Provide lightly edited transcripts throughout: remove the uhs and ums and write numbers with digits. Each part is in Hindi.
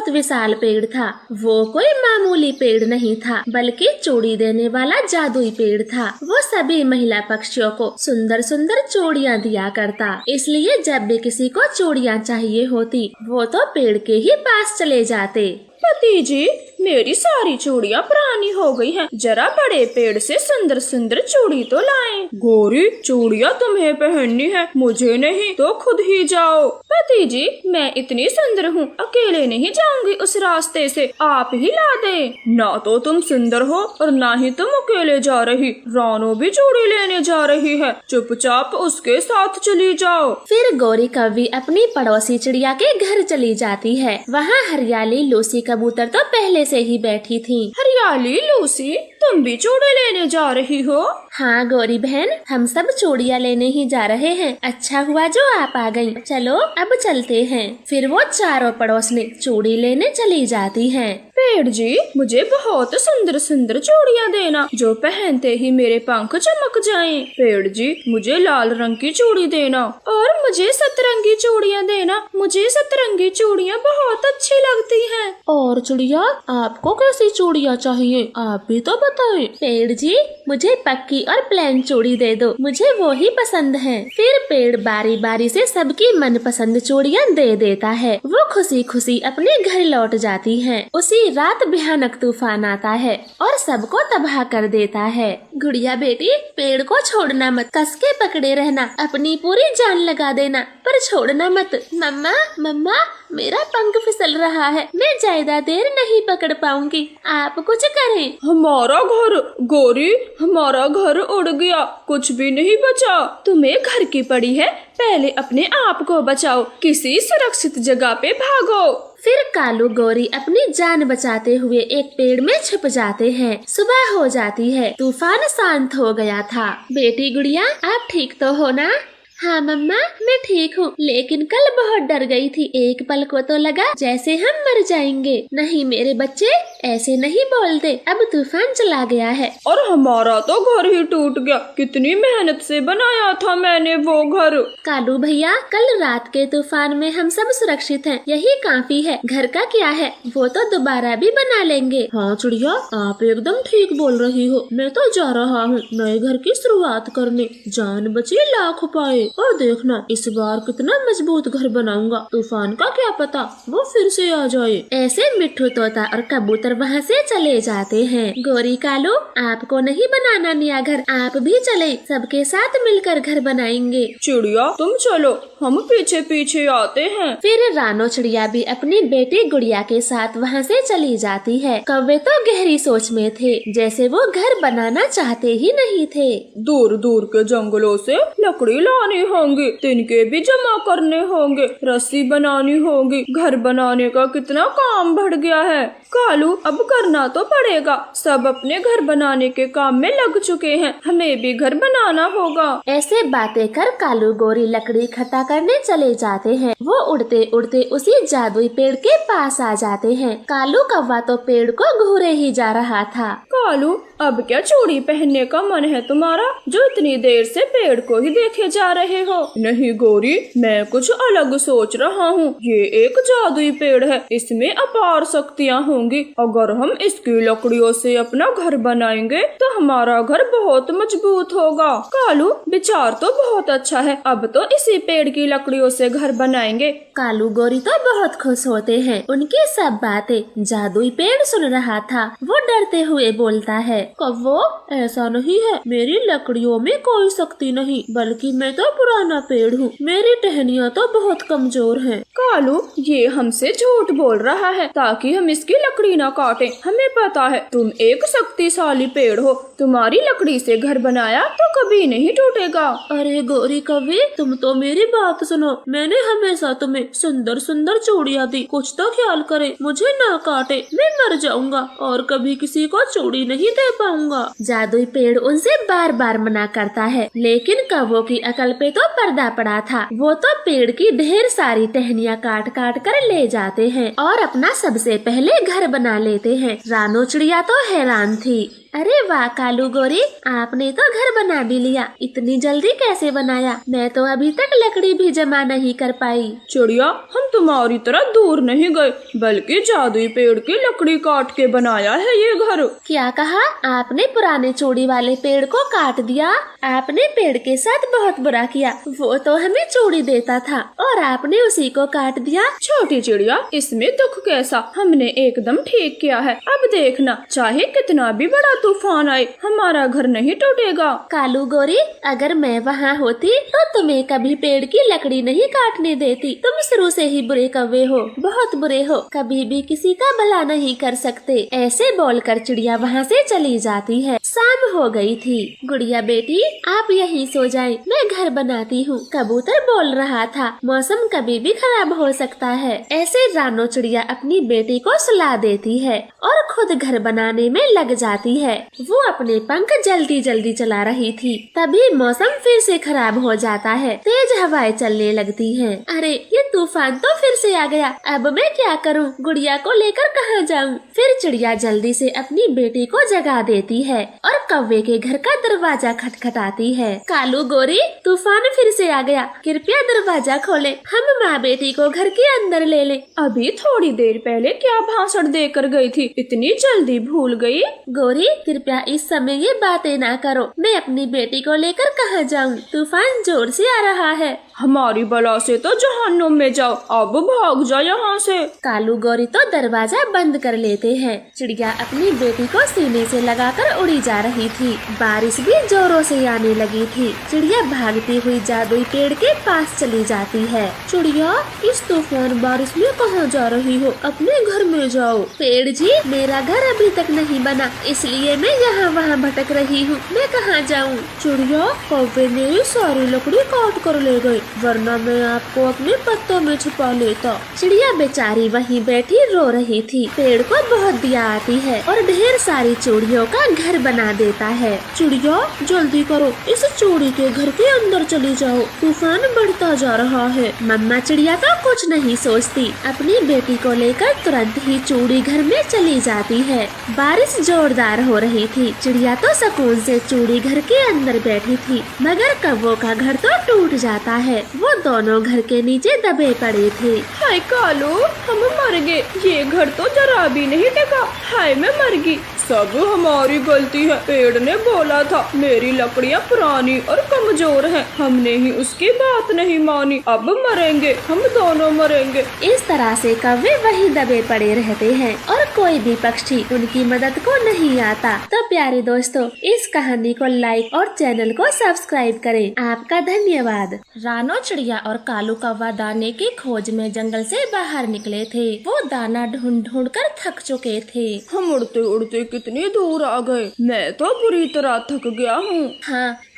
बहुत विशाल पेड़ था। वो कोई मामूली पेड़ नहीं था, बल्कि चूड़ी देने वाला जादुई पेड़ था। वो सभी महिला पक्षियों को सुंदर सुंदर चूड़ियाँ दिया करता, इसलिए जब भी किसी को चूड़ियाँ चाहिए होती वो तो पेड़ के ही पास चले जाते। पति जी, मेरी सारी चूड़ियाँ पुरानी हो गई हैं। जरा बड़े पेड़ से सुंदर सुंदर चूड़ी तो लाएं। गौरी, चूड़ियाँ तुम्हें पहननी है, मुझे नहीं तो खुद ही जाओ। पति जी, मैं इतनी सुंदर हूँ, अकेले नहीं जाऊंगी उस रास्ते से, आप ही ला दे। ना तो तुम सुंदर हो और ना ही तुम अकेले जा रही, रानो भी चूड़ी लेने जा रही है, चुपचाप उसके साथ चली जाओ। फिर गौरी कौवी अपनी पड़ोसी चिड़िया के घर चली जाती है। वहाँ हरियाली लूसी कबूतर तो पहले से ही बैठी थी। हरियाली लूसी, तुम भी चूड़ी लेने जा रही हो? हाँ गौरी बहन, हम सब चूड़ियाँ लेने ही जा रहे हैं। अच्छा हुआ जो आप आ गयी, चलो अब चलते हैं। फिर वो चारों पड़ोसनी चूड़ी लेने चली जाती हैं। पेड़ जी, मुझे बहुत सुंदर सुंदर चूड़ियाँ देना, जो पहनते ही मेरे पंख चमक जाएं। पेड़ जी, मुझे लाल रंग की चूड़ी देना और मुझे सतरंगी चूड़ियाँ देना, मुझे सतरंगी चूड़ियाँ बहुत अच्छी लगती हैं। और चिड़िया, आपको कैसी चूड़ियाँ चाहिए, आप भी तो बताएं। पेड़ जी, मुझे पक्की और प्लेन चूड़ी दे दो, मुझे वो ही पसंद है। फिर पेड़ बारी बारी से सबकी मनपसंद चूड़ियाँ दे देता है। वो खुशी खुशी अपने घर लौट जाती है। उसी रात भयानक तूफान आता है और सबको तबाह कर देता है। गुड़िया बेटी, पेड़ को छोड़ना मत, कस के पकड़े रहना, अपनी पूरी जान लगा देना, पर छोड़ना मत। मम्मा मम्मा, मेरा पंख फिसल रहा है, मैं ज्यादा देर नहीं पकड़ पाऊंगी, आप कुछ करें। हमारा घर, गौरी, हमारा घर उड़ गया, कुछ भी नहीं बचा। तुम्हें घर की पड़ी है, पहले अपने आप को बचाओ, किसी सुरक्षित जगह पे भागो। फिर कालू गौरी अपनी जान बचाते हुए एक पेड़ में छुप जाते हैं। सुबह हो जाती है, तूफान शांत हो गया था। बेटी गुड़िया, आप ठीक तो हो ना? हाँ मम्मा, मैं ठीक हूँ, लेकिन कल बहुत डर गई थी। एक पल को तो लगा जैसे हम मर जाएंगे। नहीं मेरे बच्चे, ऐसे नहीं बोलते, अब तूफान चला गया है। और हमारा तो घर ही टूट गया, कितनी मेहनत से बनाया था मैंने वो घर। कालू भैया, कल रात के तूफान में हम सब सुरक्षित हैं, यही काफी है। घर का क्या है, वो तो दोबारा भी बना लेंगे। हाँ चिड़िया, आप एकदम ठीक बोल रही हो। मैं तो जा रहा हूँ नए घर की शुरुआत करने, जान बची लाख पाए। और देखना, इस बार कितना मजबूत घर बनाऊंगा, तूफान का क्या पता वो फिर से आ जाए। ऐसे मिट्ठू तोता और कबूतर वहाँ से चले जाते हैं। गौरी कालू, आपको नहीं बनाना नया घर, आप भी चले, सबके साथ मिलकर घर बनाएंगे। चिड़िया तुम चलो, हम पीछे पीछे आते हैं। फिर रानो चिड़िया भी अपनी बेटी गुड़िया के साथ वहाँ से चली जाती है। कौवे तो गहरी सोच में थे, जैसे वो घर बनाना चाहते ही नहीं थे। दूर दूर के जंगलों से लकड़ी लानी होंगी, तिनके भी जमा करने होंगे, रस्सी बनानी होगी। घर बनाने का कितना काम बढ़ गया है। कालू, अब करना तो पड़ेगा, सब अपने घर बनाने के काम में लग चुके हैं, हमें भी घर बनाना होगा। ऐसे बातें कर कालू गौरी लकड़ी इकट्ठा करने चले जाते हैं। वो उड़ते उड़ते उसी जादुई पेड़ के पास आ जाते हैं। कालू कौवा तो पेड़ को घूरे ही जा रहा था। कालू, अब क्या चूड़ी पहनने का मन है तुम्हारा, जो इतनी देर से पेड़ को ही देखे जा रहे हो? नहीं गौरी, मैं कुछ अलग सोच रहा हूँ। ये एक जादुई पेड़ है, इसमें अपार शक्तियाँ होंगी। अगर हम इसकी लकड़ियों से अपना घर बनाएंगे तो हमारा घर बहुत मजबूत होगा। कालू, विचार तो बहुत अच्छा है, अब तो इसी पेड़ की लकड़ियों से घर बनाएंगे। कालू गौरी तो बहुत खुश होते हैं। उनकी सब बातें जादुई पेड़ सुन रहा था। वो डरते हुए बोलता है, कौवो, ऐसा नहीं है, मेरी लकड़ियों में कोई शक्ति नहीं, बल्कि मैं तो पुराना पेड़ हूँ, मेरी टहनियाँ तो बहुत कमजोर हैं। कालू, ये हमसे झूठ बोल रहा है ताकि हम इसकी लकड़ी न काटें। हमें पता है तुम एक शक्तिशाली पेड़ हो, तुम्हारी लकड़ी से घर बनाया तो कभी नहीं टूटेगा। अरे गौरी कौवे, तुम तो मेरी बात सुनो, मैंने हमेशा तुम्हें सुंदर सुंदर चूड़ियाँ दी, कुछ तो ख्याल करे, मुझे न काटे, मैं मर जाऊंगा और कभी किसी को चूड़ी नहीं दे पाऊंगा। जादुई पेड़ उनसे बार बार मना करता है, लेकिन कौवों की अकल पे तो पर्दा पड़ा था। वो तो पेड़ की ढेर सारी टहनियाँ काट काट कर ले जाते हैं और अपना सबसे पहले घर बना लेते हैं। रानो चिड़िया तो हैरान थी। अरे वाह कालू गोरी, आपने तो घर बना भी लिया। इतनी जल्दी कैसे बनाया? मैं तो अभी तक लकड़ी भी जमा नहीं कर पाई। चिड़िया, हम तुम्हारी तरह दूर नहीं गए, बल्कि जादुई पेड़ की लकड़ी काट के बनाया है ये घर। क्या कहा आपने? पुराने चूड़ी वाले पेड़ को काट दिया? आपने पेड़ के साथ बहुत बुरा किया। वो तो हमें चूड़ी देता था और आपने उसी को काट दिया। छोटी चिड़िया, इसमें दुख कैसा? हमने एकदम ठीक किया है। अब देखना, चाहे कितना भी बड़ा तूफान आए, हमारा घर नहीं टूटेगा। कालू गोरी, अगर मैं वहाँ होती तो तुम्हें कभी पेड़ की लकड़ी नहीं काटने देती। तुम शुरू से ही बुरे कौवे हो, बहुत बुरे हो, कभी भी किसी का भला नहीं कर सकते। ऐसे बोलकर चिड़िया वहाँ से चली जाती है। शाम हो गई थी। गुड़िया बेटी, आप यहीं सो जाएं, मैं घर बनाती हूँ। कबूतर बोल रहा था, मौसम कभी भी खराब हो सकता है। ऐसे रानो चिड़िया अपनी बेटी को सुला देती है और खुद घर बनाने में लग जाती है। वो अपने पंख जल्दी जल्दी चला रही थी, तभी मौसम फिर से खराब हो जाता है। तेज हवाएं चलने लगती हैं। अरे ये तूफान तो फिर से आ गया। अब मैं क्या करूं? गुड़िया को लेकर कहाँ जाऊं? फिर चिड़िया जल्दी से अपनी बेटी को जगा देती है और कौवे के घर का दरवाजा खटखटाती है। कालू गोरी, तूफान फिर से आ गया, कृपया दरवाजा खोलें, हम माँ बेटी को घर के अंदर ले लें। अभी थोड़ी देर पहले क्या भाषण देकर गई थी, इतनी जल्दी भूल गई? गोरी, कृपया इस समय ये बातें ना करो। मैं अपनी बेटी को लेकर कहाँ जाऊँ? तूफान जोर से आ रहा है। हमारी बला से तो जहन्नुम में जाओ, अब भाग जा यहाँ से। कालू गोरी तो दरवाजा बंद कर लेते हैं। चिड़िया अपनी बेटी को सीने से लगाकर उड़ी जा रही थी। बारिश भी जोरों से आने लगी थी। चिड़िया भागती हुई जादुई पेड़ के पास चली जाती है। चिड़िया, इस तूफान बारिश में कहाँ जा रही हो? अपने घर में जाओ। पेड़ जी, मेरा घर अभी तक नहीं बना, इसलिए मैं यहाँ वहाँ भटक रही हूँ। मैं कहाँ जाऊँ? चिड़िया, कौवे ने सारी लकड़ी काट कर ले गए, वरना मैं आपको अपने पत्तों में छुपा लेता। चिड़िया बेचारी वहीं बैठी रो रही थी। पेड़ को बहुत दिया आती है और ढेर सारी चूड़ियों का घर बना देता है। चिड़िया, जल्दी करो, इस चूड़ी के घर के अंदर चली जाओ, तूफान बढ़ता जा रहा है। मम्मा चिड़िया तो कुछ नहीं सोचती, अपनी बेटी को लेकर तुरंत ही चूड़ी घर में चली जाती है। बारिश जोरदार हो रही थी। चिड़िया तो सुकून से चूड़ी घर के अंदर बैठी थी, मगर कौवों का घर तो टूट जाता है। वो दोनों घर के नीचे दबे पड़े थे। हाय कालू, हम मर गए, ये घर तो जरा भी नहीं टिका। हाय मैं मर गई, सब हमारी गलती है। पेड़ ने बोला था मेरी लकड़ियाँ पुरानी और कमजोर हैं, हमने ही उसकी बात नहीं मानी। अब मरेंगे, हम दोनों मरेंगे। इस तरह से कौवे वही दबे पड़े रहते हैं और कोई भी पक्षी उनकी मदद को नहीं आता। तो प्यारे दोस्तों, इस कहानी को लाइक और चैनल को सब्सक्राइब करें। आपका धन्यवाद। रानो चिड़िया और कालू कौवा दाने की खोज में जंगल से बाहर निकले थे। वो दाना ढूंढ ढूंढ कर थक चुके थे। हम उड़ते उड़ते कितनी दूर आ गए, मैं तो बुरी तरह थक गया हूँ।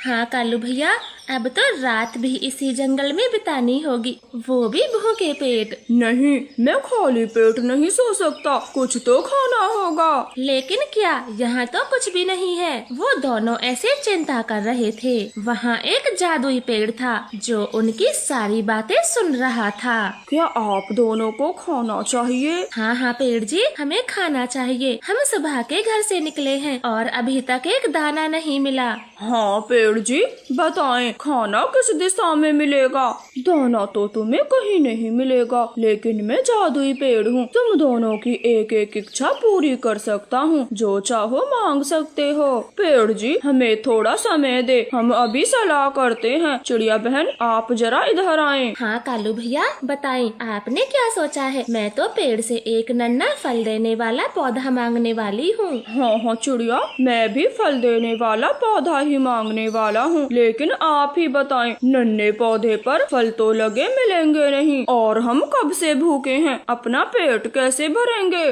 हाँ कालू भैया, अब तो रात भी इसी जंगल में बितानी होगी, वो भी भूखे पेट। नहीं, मैं खाली पेट नहीं सो सकता, कुछ तो खाना होगा। लेकिन क्या, यहाँ तो कुछ भी नहीं है। वो दोनों ऐसे चिंता कर रहे थे। वहाँ एक जादुई पेड़ था जो उनकी सारी बातें सुन रहा था। क्या आप दोनों को खाना चाहिए? हाँ पेड़ जी, हमें खाना चाहिए। हम सुबह के घर से निकले हैं और अभी तक एक दाना नहीं मिला। हाँ पेड़ जी, बताएं खाना किस दिशा में मिलेगा? दाना तो तुम्हें कहीं नहीं मिलेगा, लेकिन मैं जादुई पेड़ हूँ, तुम दोनों की एक एक इच्छा पूरी कर सकता हूँ, जो चाहो मांग सकते हो। पेड़ जी, हमें थोड़ा समय दे, हम अभी सलाह करते हैं। चिड़िया बहन, आप जरा इधर आएं। हाँ कालू भैया, बताएं आपने क्या सोचा है? मैं तो पेड़ से एक नन्हा फल देने वाला पौधा मांगने वाली हूँ। हाँ चिड़िया, मैं भी फल देने वाला पौधा ही मांगने वाला हूँ, लेकिन आप ही बताएं, नन्हे पौधे पर फल तो लगे मिलेंगे नहीं, और हम कब से भूखे हैं, अपना पेट कैसे भरेंगे?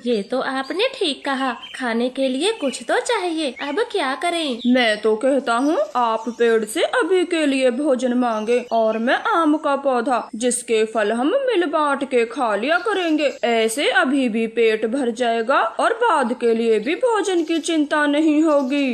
ये तो आपने ठीक कहा, खाने के लिए कुछ तो चाहिए, अब क्या करें? मैं तो कहता हूँ आप पेड़ से अभी के लिए भोजन मांगे और मैं आम का पौधा, जिसके फल हम मिल बांट के खा लिया करेंगे। ऐसे अभी भी पेट भर जाएगा और बाद के लिए भी भोजन की चिंता नहीं होगी।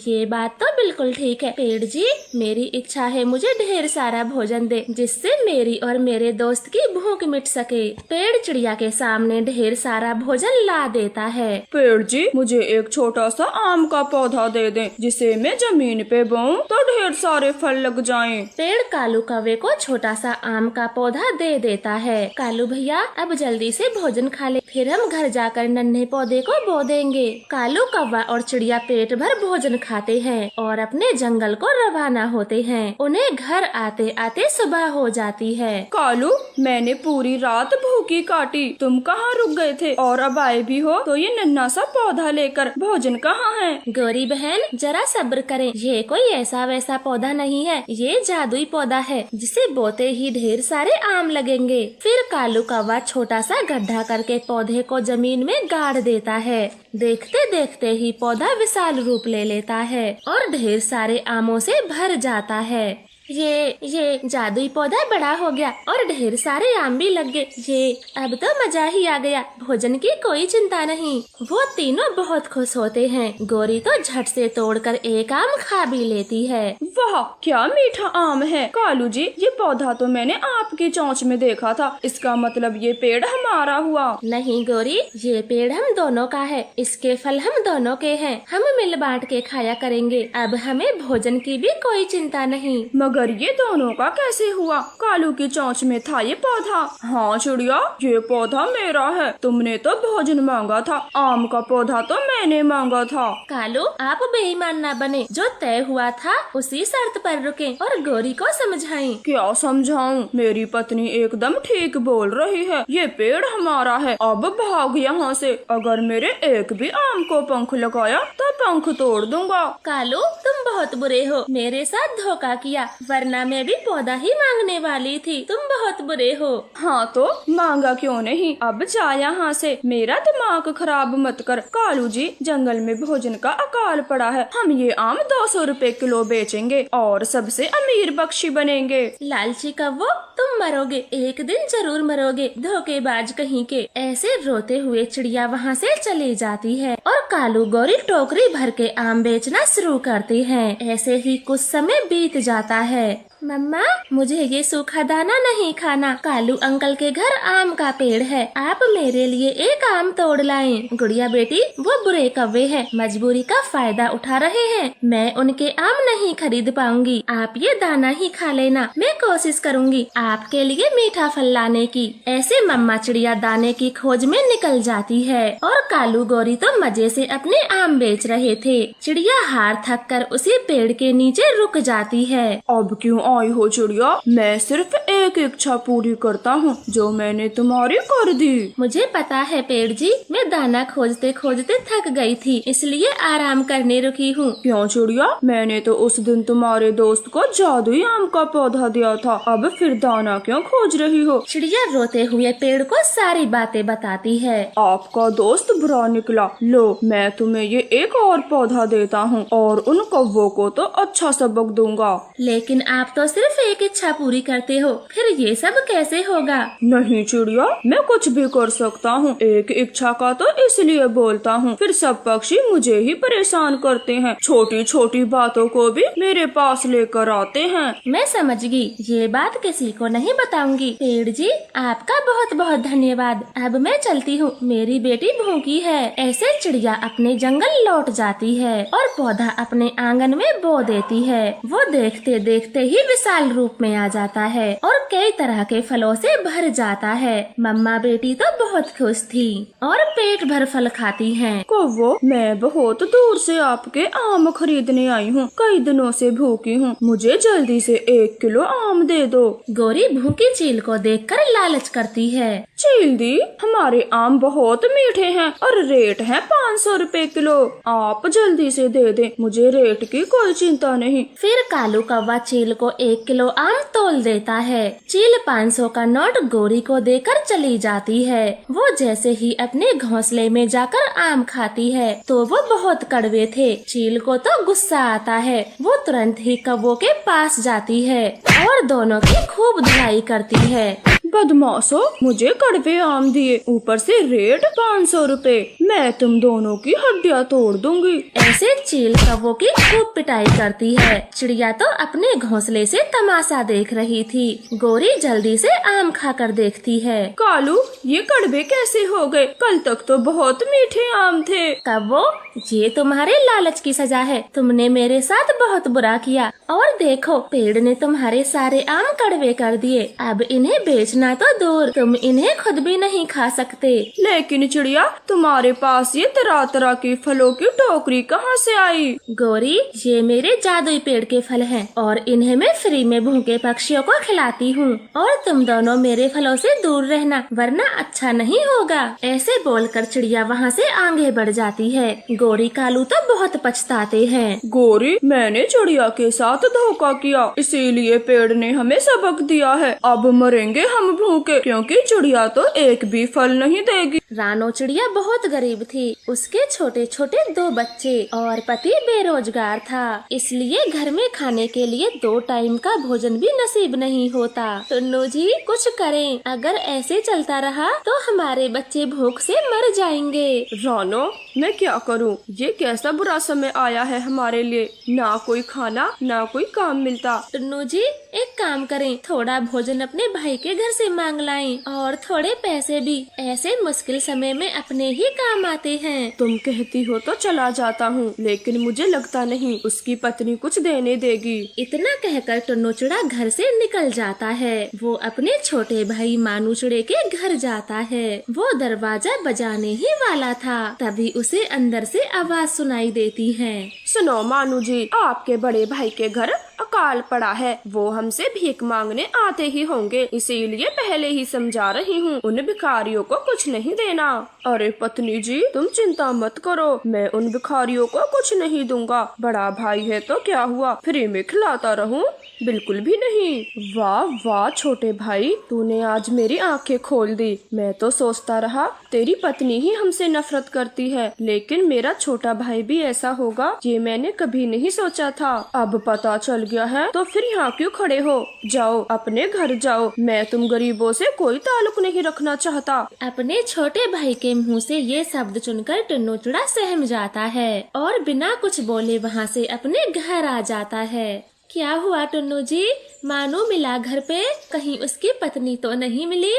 ये बात तो बिल्कुल ठीक है। पेड़ जी, जी, मेरी इच्छा है मुझे ढेर सारा भोजन दे, जिससे मेरी और मेरे दोस्त की भूख मिट सके। पेड़ चिड़िया के सामने ढेर सारा भोजन ला देता है। पेड़ जी, मुझे एक छोटा सा आम का पौधा दे दें, जिसे मैं जमीन पे बोऊं तो ढेर सारे फल लग जाएं। पेड़ कालू कौवे को छोटा सा आम का पौधा दे देता है। कालू भैया, अब जल्दी से भोजन खा ले, फिर हम घर जाकर नन्हे पौधे को बो देंगे। कालू कौवा और चिड़िया पेट भर भोजन खाते हैं और अपने जंगल को रवाना होते हैं। उन्हें घर आते आते सुबह हो जाती है। कालू, मैंने पूरी रात भूखी काटी, तुम कहाँ रुक गए थे? और अब आए भी हो तो ये नन्हा सा पौधा लेकर, भोजन कहाँ है? गौरी बहन, जरा सब्र करें, ये कोई ऐसा वैसा पौधा नहीं है, ये जादुई पौधा है, जिसे बोते ही ढेर सारे आम लगेंगे। फिर कालू कौवा छोटा सा गड्ढा करके पौधे को जमीन में गाड़ देता है। देखते देखते ही पौधा विशाल रूप ले लेता है और ढेर सारे आमों से भर जाता है। ये जादुई पौधा बड़ा हो गया और ढेर सारे आम भी लग गए। ये अब तो मजा ही आ गया, भोजन की कोई चिंता नहीं। वो तीनों बहुत खुश होते हैं। गौरी तो झट से तोड़कर एक आम खा भी लेती है। वाह, क्या मीठा आम है। कालू जी, ये पौधा तो मैंने आपकी चोंच में देखा था, इसका मतलब ये पेड़ हमारा हुआ? नहीं गौरी, ये पेड़ हम दोनों का है, इसके फल हम दोनों के हैं, हम मिल बांट के खाया करेंगे। अब हमें भोजन की भी कोई चिंता नहीं। मगर ये दोनों का कैसे हुआ? कालू की चोंच में था ये पौधा। हाँ चिड़िया, ये पौधा मेरा है, तुमने तो भोजन मांगा था, आम का पौधा तो मैंने मांगा था। कालू, आप बेईमान ना बने, जो तय हुआ था उसी शर्त पर रुके और गौरी को समझाएं। क्या समझाऊं? मेरी पत्नी एकदम ठीक बोल रही है, ये पेड़ हमारा है, अब भाग यहाँ से। अगर मेरे एक भी आम को पंख लगाया तो पंख तोड़ दूंगा। कालू, तुम बहुत बुरे हो, मेरे साथ धोखा किया, वरना मैं भी पौधा ही मांगने वाली थी। तुम बहुत बुरे हो। हाँ तो मांगा क्यों नहीं? अब जा यहाँ से, मेरा दिमाग खराब मत कर। कालू जी, जंगल में भोजन का अकाल पड़ा है, हम ये आम 200 रुपए किलो बेचेंगे और सबसे अमीर बख्शी बनेंगे। लालची कव्वो, तुम मरोगे, एक दिन जरूर मरोगे, धोखेबाज कहीं के। ऐसे रोते हुए चिड़िया वहाँ से चली जाती है और कालू गौरी टोकरी भर के आम बेचना शुरू करती हैं। ऐसे ही कुछ समय बीत जाता है। मम्मा, मुझे ये सूखा दाना नहीं खाना। कालू अंकल के घर आम का पेड़ है, आप मेरे लिए एक आम तोड़ लाएं। गुड़िया बेटी, वो बुरे कौवे हैं, मजबूरी का फायदा उठा रहे हैं, मैं उनके आम नहीं खरीद पाऊंगी। आप ये दाना ही खा लेना, मैं कोशिश करूंगी आपके लिए मीठा फल लाने की। ऐसे मम्मा चिड़िया दाने की खोज में निकल जाती है और कालू गौरी तो मजे से अपने आम बेच रहे थे। चिड़िया हार थक कर उसी पेड़ के नीचे रुक जाती है। अब क्यों आई हो चिड़िया? मैं सिर्फ एक इच्छा पूरी करता हूँ, जो मैंने तुम्हारी कर दी। मुझे पता है पेड़ जी, मैं दाना खोजते खोजते थक गई थी, इसलिए आराम करने रुकी हूँ। क्यों चिड़िया? मैंने तो उस दिन तुम्हारे दोस्त को जादुई आम का पौधा दिया था, अब फिर दाना क्यों खोज रही हो? चिड़िया रोते हुए पेड़ को सारी बातें बताती है। आपका दोस्त बुरा निकला, लो मैं तुम्हें ये एक और पौधा देता हूँ और उन कौवों को तो अच्छा सबक दूंगा। लेकिन आप तो सिर्फ एक इच्छा पूरी करते हो, फिर ये सब कैसे होगा? नहीं चिड़िया, मैं कुछ भी कर सकता हूँ, एक इच्छा का तो इसलिए बोलता हूँ, फिर सब पक्षी मुझे ही परेशान करते हैं, छोटी छोटी बातों को भी मेरे पास लेकर आते हैं। मैं समझ गई, ये बात किसी को नहीं बताऊंगी। पेड़ जी, आपका बहुत बहुत धन्यवाद, अब मैं चलती हूँ, मेरी बेटी भूखी है। ऐसे चिड़िया अपने जंगल लौट जाती है और पौधा अपने आंगन में बो देती है। वो देखते देखते ही विशाल रूप में आ जाता है और कई तरह के फलों से भर जाता है। मम्मा बेटी तो बहुत खुश थी और पेट भर फल खाती हैं। कौवो, मैं बहुत दूर से आपके आम खरीदने आई हूँ, कई दिनों से भूखी हूँ, मुझे जल्दी से 1 किलो आम दे दो। गौरी भूखी चील को देखकर लालच करती है। चील दी, हमारे आम बहुत मीठे हैं और रेट है 500 रुपए किलो, आप जल्दी से दे दें, मुझे रेट की कोई चिंता नहीं। फिर कालू कौवा चील को 1 किलो आम तोल देता है। चील 500 का नोट गौरी को देकर चली जाती है। वो जैसे ही अपने घोंसले में जाकर आम खाती है तो वो बहुत कड़वे थे। चील को तो गुस्सा आता है, वो तुरंत ही कौवों के पास जाती है और दोनों की खूब धुलाई करती है। बदमाशो, मुझे कड़वे आम दिए, ऊपर से रेट 500 रुपए। मैं तुम दोनों की हड्डियाँ तोड़ दूंगी। ऐसे चील कौवों की खूब पिटाई करती है। चिड़िया तो अपने घोंसले से तमाशा देख रही थी। गोरी जल्दी से आम खाकर देखती है। कालू, ये कड़वे कैसे हो गए? कल तक तो बहुत मीठे आम थे। कौवो, ये तुम्हारे लालच की सजा है। तुमने मेरे साथ बहुत बुरा किया और देखो, पेड़ ने तुम्हारे सारे आम कड़वे कर दिए। अब इन्हें बेचना तो दूर, तुम इन्हें खुद भी नहीं खा सकते। लेकिन चिड़िया, तुम्हारे पास ये तरह तरह के फलों की टोकरी कहाँ से आई? गोरी, ये मेरे जादुई पेड़ के फल हैं और इन्हें मैं फ्री में भूखे पक्षियों को खिलाती हूँ। और तुम दोनों मेरे फलों से दूर रहना, वरना अच्छा नहीं होगा। ऐसे बोलकर चिड़िया वहाँ से आगे बढ़ जाती है। गोरी कालू तो बहुत पछताते हैं। गोरी, मैंने चिड़िया के साथ धोखा किया, इसीलिए पेड़ ने हमें सबक दिया है। अब मरेंगे हम भूखे, क्योंकि चिड़िया तो एक भी फल नहीं देगी। रानो चिड़िया बहुत गरीब थी। उसके छोटे छोटे 2 बच्चे और पति बेरोजगार था, इसलिए घर में खाने के लिए 2 टाइम का भोजन भी नसीब नहीं होता। टुन्नू जी, कुछ करें, अगर ऐसे चलता रहा तो हमारे बच्चे भूख से मर जाएंगे। रानो, मैं क्या करूं? ये कैसा बुरा समय आया है हमारे लिए। ना कोई खाना, ना कोई काम मिलता। टुन्नू जी, एक काम करें, थोड़ा भोजन अपने भाई के घर से मांग लाएं और थोड़े पैसे भी। ऐसे मुश्किल समय में अपने ही काम आते हैं। तुम कहती हो तो चला जाता हूँ, लेकिन मुझे लगता नहीं उसकी पत्नी कुछ देने देगी। इतना कहकर टुन्नू चिड़ा घर से निकल जाता है। वो अपने छोटे भाई मानू चिड़े के घर जाता है। वो दरवाजा बजाने ही वाला था, तभी उसे अंदर से आवाज सुनाई देती है। सुनो मानू जी, आपके बड़े भाई के घर अकाल पड़ा है। वो हमसे भीख मांगने आते ही होंगे, इसीलिए पहले ही समझा रही हूँ, उन भिखारियों को कुछ नहीं देना। अरे पत्नी जी, तुम चिंता मत करो, मैं उन भिखारियों को कुछ नहीं दूंगा। बड़ा भाई है तो क्या हुआ, फ्री में खिलाता रहूं? बिल्कुल भी नहीं। वाह वाह छोटे भाई, तूने आज मेरी आंखें खोल दी। मैं तो सोचता रहा तेरी पत्नी ही हमसे नफरत करती है, लेकिन मेरा छोटा भाई भी ऐसा होगा, ये मैंने कभी नहीं सोचा था। अब पता चल गया है तो फिर यहाँ क्यों खड़े हो? जाओ, अपने घर जाओ। मैं तुम गरीबों से कोई ताल्लुक नहीं रखना चाहता। अपने छोटे भाई के मुंह से ये शब्द सुनकर टुन्नू चिड़ा सहम जाता है और बिना कुछ बोले वहाँ से अपने घर आ जाता है। क्या हुआ टुन्नू जी, मानू मिला घर पे? कहीं उसकी पत्नी तो नहीं मिली?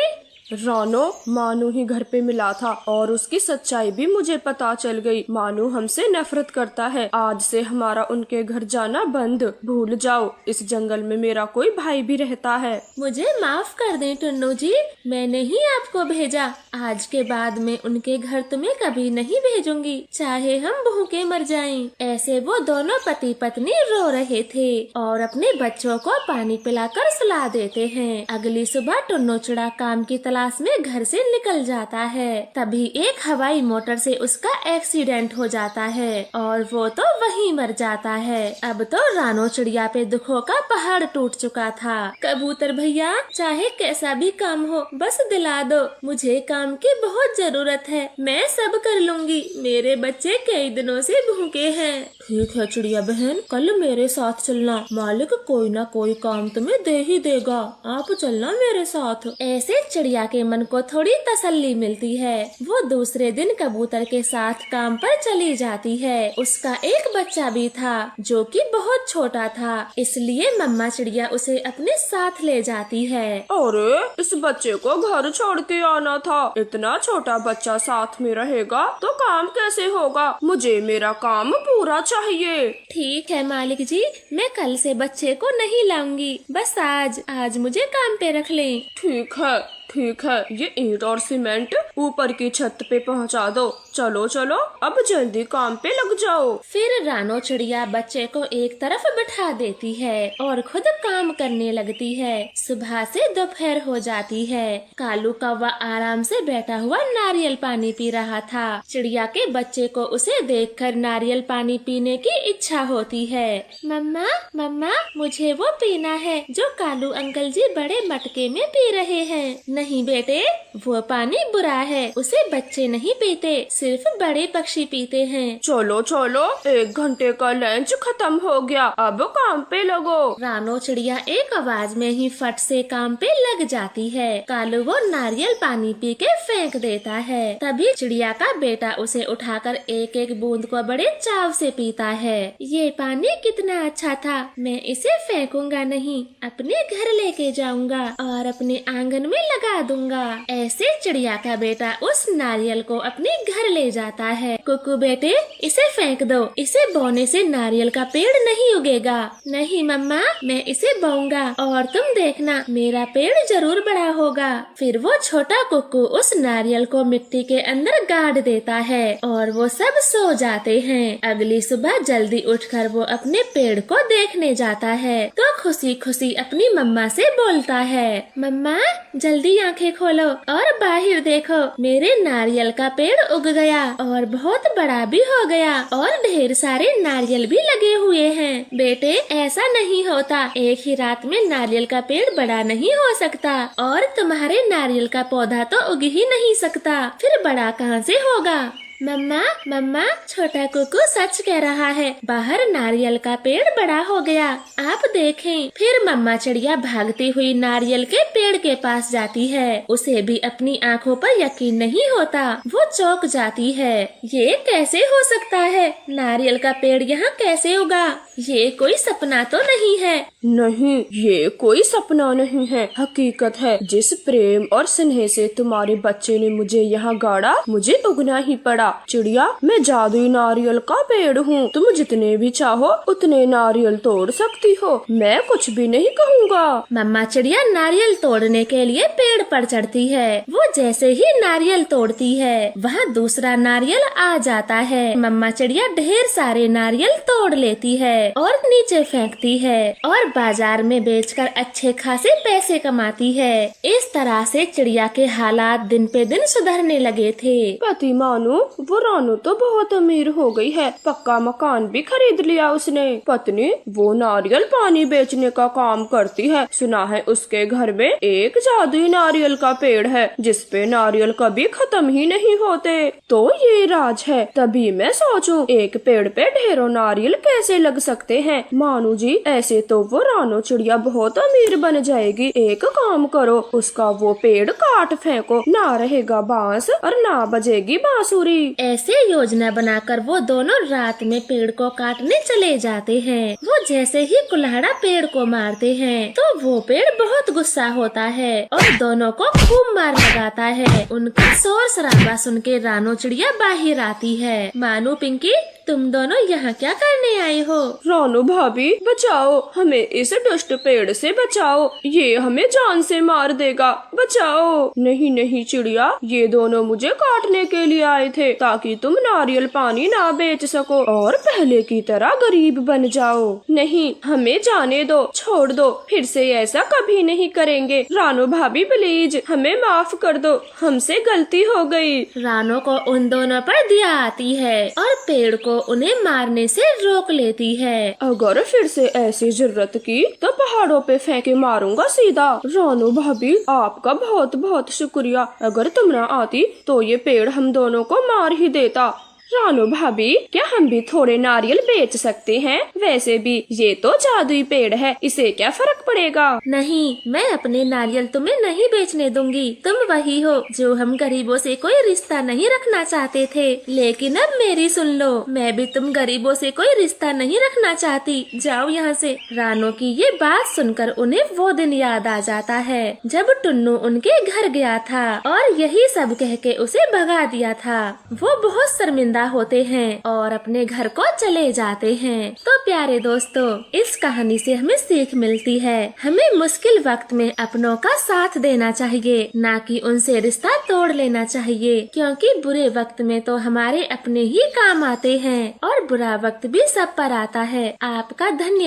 रानो, मानू ही घर पे मिला था और उसकी सच्चाई भी मुझे पता चल गई। मानू हमसे नफरत करता है। आज से हमारा उनके घर जाना बंद। भूल जाओ, इस जंगल में मेरा कोई भाई भी रहता है। मुझे माफ कर दें टुन्नू जी, मैंने ही आपको भेजा। आज के बाद मैं उनके घर तुम्हें कभी नहीं भेजूंगी, चाहे हम भूखे मर जाएं। ऐसे वो दोनों पति पत्नी रो रहे थे और अपने बच्चों को पानी पिलाकर सुला देते हैं। अगली सुबह टुन्नू चिड़ा काम की तलाश में घर से निकल जाता है। तभी एक हवाई मोटर से उसका एक्सीडेंट हो जाता है और वो तो वहीं मर जाता है। अब तो रानो चिड़िया पे दुखों का पहाड़ टूट चुका था। कबूतर भैया, चाहे कैसा भी काम हो, बस दिला दो, मुझे काम की बहुत जरूरत है, मैं सब कर लूंगी। मेरे बच्चे कई दिनों से भूखे हैं। ठीक है चिड़िया बहन, कल मेरे साथ चलना, मालिक कोई ना कोई काम तुम्हें दे ही देगा। आप चलना मेरे साथ। ऐसे चिड़िया के मन को थोड़ी तसल्ली मिलती है। वो दूसरे दिन कबूतर के साथ काम पर चली जाती है। उसका एक बच्चा भी था जो कि बहुत छोटा था, इसलिए मम्मा चिड़िया उसे अपने साथ ले जाती है। अरे, इस बच्चे को घर छोड़ के आना था। इतना छोटा बच्चा साथ में रहेगा तो काम कैसे होगा? मुझे मेरा काम पूरा चाहिए। ठीक है मालिक जी, मैं कल से बच्चे को नहीं लाऊंगी, बस आज मुझे काम पे रख लें। ठीक है, ये ईंट और सीमेंट ऊपर की छत पे पहुंचा दो। चलो चलो, अब जल्दी काम पे लग जाओ। फिर रानो चिड़िया बच्चे को एक तरफ बिठा देती है और खुद काम करने लगती है। सुबह से दोपहर हो जाती है। कालू कौवा आराम से बैठा हुआ नारियल पानी पी रहा था। चिड़िया के बच्चे को उसे देखकर नारियल पानी पीने की इच्छा होती है। मम्मा मम्मा, मुझे वो पीना है जो कालू अंकल जी बड़े मटके में पी रहे हैं। नहीं बेटे, वो पानी बुरा है, उसे बच्चे नहीं पीते, सिर्फ बड़े पक्षी पीते हैं। चलो चलो, 1 घंटे का लंच खत्म हो गया, अब काम पे लगो। रानो चिड़िया एक आवाज में ही फट से काम पे लग जाती है। कालू वो नारियल पानी पी के फेंक देता है। तभी चिड़िया का बेटा उसे उठाकर एक एक बूंद को बड़े चाव से पीता है। ये पानी कितना अच्छा था, मैं इसे फेंकूंगा नहीं, अपने घर लेके जाऊंगा और अपने आंगन में लगा दूंगा। ऐसे चिड़िया का बेटा उस नारियल को अपने घर ले जाता है। कुकू बेटे, इसे फेंक दो, इसे बोने से नारियल का पेड़ नहीं उगेगा। नहीं मम्मा, मैं इसे बोऊंगा और तुम देखना मेरा पेड़ जरूर बड़ा होगा। फिर वो छोटा कुक्कू उस नारियल को मिट्टी के अंदर गाड़ देता है और वो सब सो जाते हैं। अगली सुबह जल्दी उठकर वो अपने पेड़ को देखने जाता है तो खुशी खुशी अपनी मम्मा से बोलता है, मम्मा जल्दी आंखें खोलो और बाहर देखो, मेरे नारियल का पेड़ उग गया और बहुत बड़ा भी हो गया और ढेर सारे नारियल भी लगे हुए हैं। बेटे ऐसा नहीं होता, एक ही रात में नारियल का पेड़ बड़ा नहीं हो सकता और तुम्हारे नारियल का पौधा तो उग ही नहीं सकता, फिर बड़ा कहाँ से होगा। मम्मा छोटा कुकू सच कह रहा है, बाहर नारियल का पेड़ बड़ा हो गया, आप देखें। फिर मम्मा चिड़िया भागती हुई नारियल के पेड़ के पास जाती है। उसे भी अपनी आँखों पर यकीन नहीं होता, वो चौंक जाती है। ये कैसे हो सकता है, नारियल का पेड़ यहाँ कैसे उगा? ये कोई सपना तो नहीं है। नहीं, ये कोई सपना नहीं है, हकीकत है। जिस प्रेम और स्नेह से तुम्हारे बच्चे ने मुझे यहाँ गाड़ा, मुझे उगना ही पड़ा। चिड़िया, मैं जादुई नारियल का पेड़ हूँ, तुम जितने भी चाहो उतने नारियल तोड़ सकती हो, मैं कुछ भी नहीं कहूँगा। मम्मा चिड़िया नारियल तोड़ने के लिए पेड़ पर चढ़ती है। वो जैसे ही नारियल तोड़ती है, वहाँ दूसरा नारियल आ जाता है। मम्मा चिड़िया ढेर सारे नारियल तोड़ लेती है और नीचे फेंकती है और बाजार में बेचकर अच्छे खासे पैसे कमाती है। इस तरह से चिड़िया के हालात दिन पे दिन सुधरने लगे थे। पति मानो, वो रानू तो बहुत अमीर हो गई है, पक्का मकान भी खरीद लिया उसने। पत्नी वो नारियल पानी बेचने का काम करती है, सुना है उसके घर में एक जादुई नारियल का पेड़ है जिसपे नारियल कभी खत्म ही नहीं होते। तो ये राज है। तभी मैं सोचूं, एक पेड़ पे ढेरों नारियल कैसे लग सकते हैं। मानू जी, ऐसे तो वो रानो चिड़िया बहुत अमीर बन जाएगी। एक काम करो, उसका वो पेड़ काट फेंको, ना रहेगा बांस और ना बजेगी बांसुरी। ऐसे योजना बनाकर वो दोनों रात में पेड़ को काटने चले जाते हैं। वो जैसे ही कुल्हाड़ा पेड़ को मारते हैं तो वो पेड़ बहुत गुस्सा होता है और दोनों को खूब मार लगाता है। उनका शोर शराबा सुन के रानो चिड़िया बाहर आती है। मानू, पिंकी, तुम दोनों यहाँ क्या करने आए हो? रानू भाभी, बचाओ हमें, इस दुष्ट पेड़ से बचाओ, ये हमें जान से मार देगा, बचाओ। नहीं नहीं चिड़िया, ये दोनों मुझे काटने के लिए आए थे ताकि तुम नारियल पानी ना बेच सको और पहले की तरह गरीब बन जाओ। नहीं, हमें जाने दो, छोड़ दो, फिर से ऐसा कभी नहीं करेंगे। रानू भाभी प्लीज हमें माफ कर दो, हमसे गलती हो गई। रानो को उन दोनों पर दया आती है और पेड़ को उन्हें मारने से रोक लेती है। अगर फिर से ऐसी जरूरत की तो पहाड़ों पे फेंके मारूंगा सीधा। रानू भाभी, आपका बहुत बहुत शुक्रिया, अगर तुम न आती तो ये पेड़ हम दोनों को मार ही देता। रानू भाभी, क्या हम भी थोड़े नारियल बेच सकते हैं? वैसे भी ये तो जादुई पेड़ है, इसे क्या फर्क पड़ेगा? नहीं, मैं अपने नारियल तुम्हें नहीं बेचने दूंगी। तुम वही हो जो हम गरीबों से कोई रिश्ता नहीं रखना चाहते थे, लेकिन अब मेरी सुन लो, मैं भी तुम गरीबों से कोई रिश्ता नहीं रखना चाहती, जाओ यहाँ से। रानो की ये बात सुनकर उन्हें वो दिन याद आ जाता है जब टुन्नू उनके घर गया था और यही सब कह के उसे भगा दिया था। वो बहुत शर्मिंदा होते हैं और अपने घर को चले जाते हैं। तो प्यारे दोस्तों, इस कहानी से हमें सीख मिलती है, हमें मुश्किल वक्त में अपनों का साथ देना चाहिए, ना कि उनसे रिश्ता तोड़ लेना चाहिए, क्योंकि बुरे वक्त में तो हमारे अपने ही काम आते हैं और बुरा वक्त भी सब पर आता है। आपका धन्यवाद।